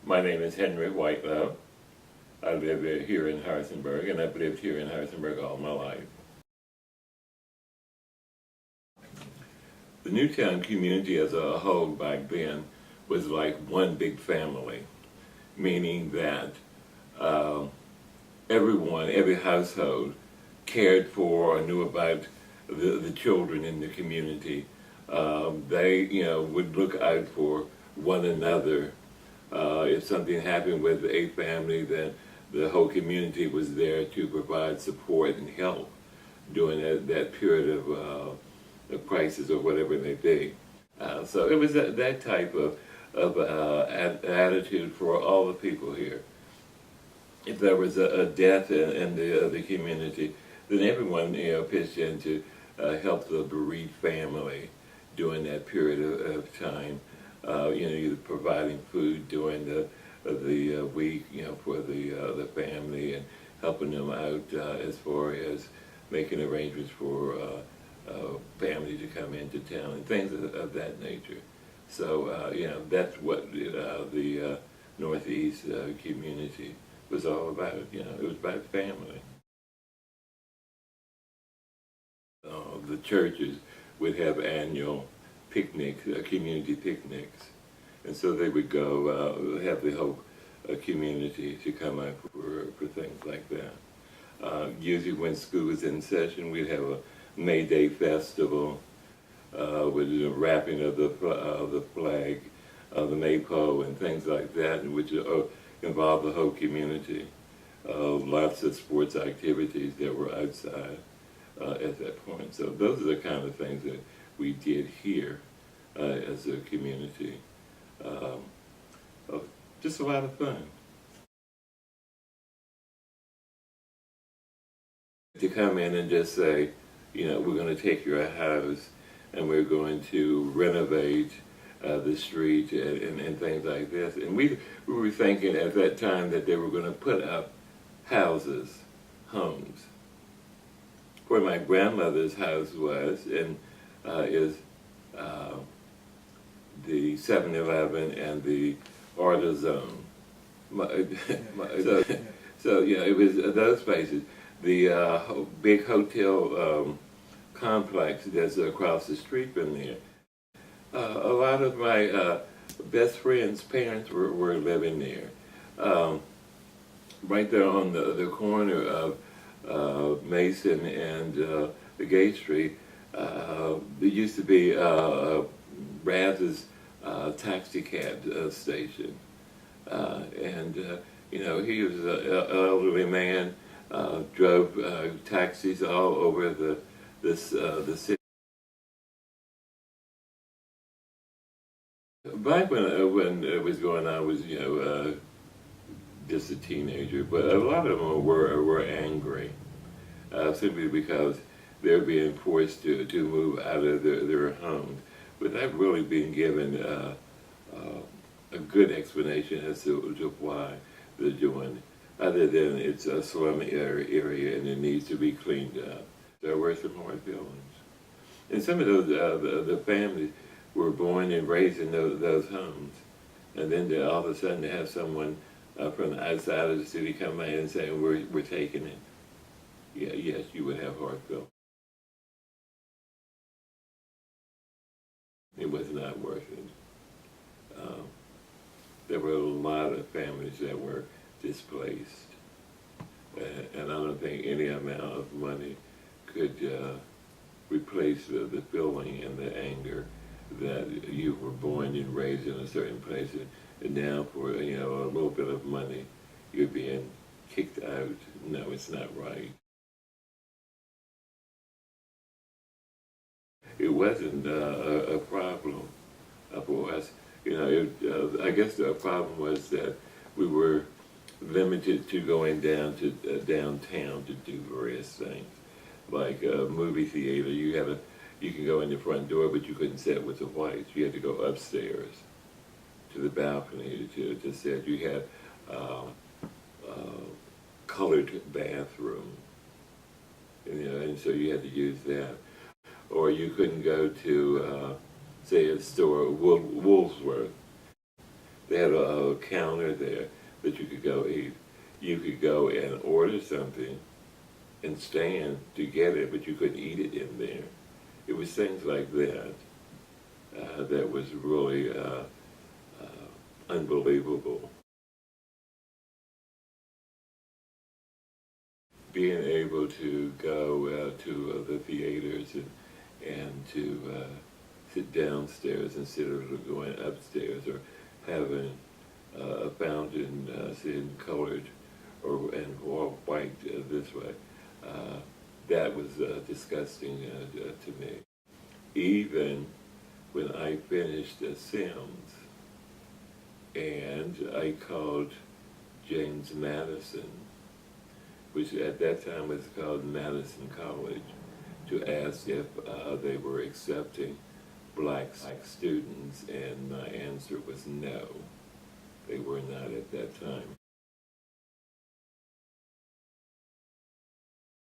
My name is Henry Whitelow. I live here in Harrisonburg, and I've lived here in Harrisonburg all my life. The Newtown community as a whole back then was like one big family, meaning that every household cared for or knew about the children in the community. They, would look out for one another. If something happened with a family, then the whole community was there to provide support and help during that period of crisis or whatever it may be. So it was that type of attitude for all the people here. If there was a death in the community, then everyone pitched in to help the bereaved family during that period of time. Either providing food during the week, for the family, and helping them out as far as making arrangements for family to come into town and things of that nature. So that's what the Northeast community was all about. It was about family. The churches would have annual picnics, community picnics, and so they would go have the whole community to come out for things like that. Usually when school was in session, we'd have a May Day festival with the wrapping of the flag, the maypole, and things like that, which involved the whole community. Lots of sports activities that were outside at that point. So those are the kind of things that we did here as a community. Just a lot of fun. To come in and just say, we're going to take your house and we're going to renovate the street and things like this. And we were thinking at that time that they were going to put up houses, homes. Where my grandmother's house was, and is the 7-Eleven and the AutoZone. So it was those places. The big hotel complex that's across the street from there. A lot of my best friends' parents were living there. Right there on the corner of Mason and the Gate Street, there used to be Raz's taxi cab station. He was an elderly man, drove taxis all over the city. Back when it was going on, I was just a teenager, but a lot of them were angry, simply because they're being forced to move out of their homes without really being given a good explanation as to why they're doing it, other than it's a slum area and it needs to be cleaned up. There were some hard feelings. And some of those, the families were born and raised in those homes, and then all of a sudden they have someone from the outside of the city come in and say, we're taking it. Yes, you would have hard feelings. It was not worth it. There were a lot of families that were displaced, and I don't think any amount of money could replace the feeling and the anger that you were born and raised in a certain place, and now for a little bit of money, you're being kicked out. No, it's not right. It wasn't a problem for us. I guess the problem was that we were limited to going down to downtown to do various things, like a movie theater. You can go in the front door, but you couldn't sit with the whites. You had to go upstairs to the balcony to sit. You had colored bathroom, and so you had to use that. Or you couldn't go to, say, a store, Woolworth. They had a counter there that you could go eat. You could go and order something and stand to get it, but you couldn't eat it in there. It was things like that that was really unbelievable. Being able to go to the theaters and to sit downstairs instead of going upstairs, or having a fountain sitting colored or white this way. That was disgusting to me. Even when I finished Sims and I called James Madison, which at that time was called Madison College, to ask if they were accepting black students, and my answer was no. They were not at that time.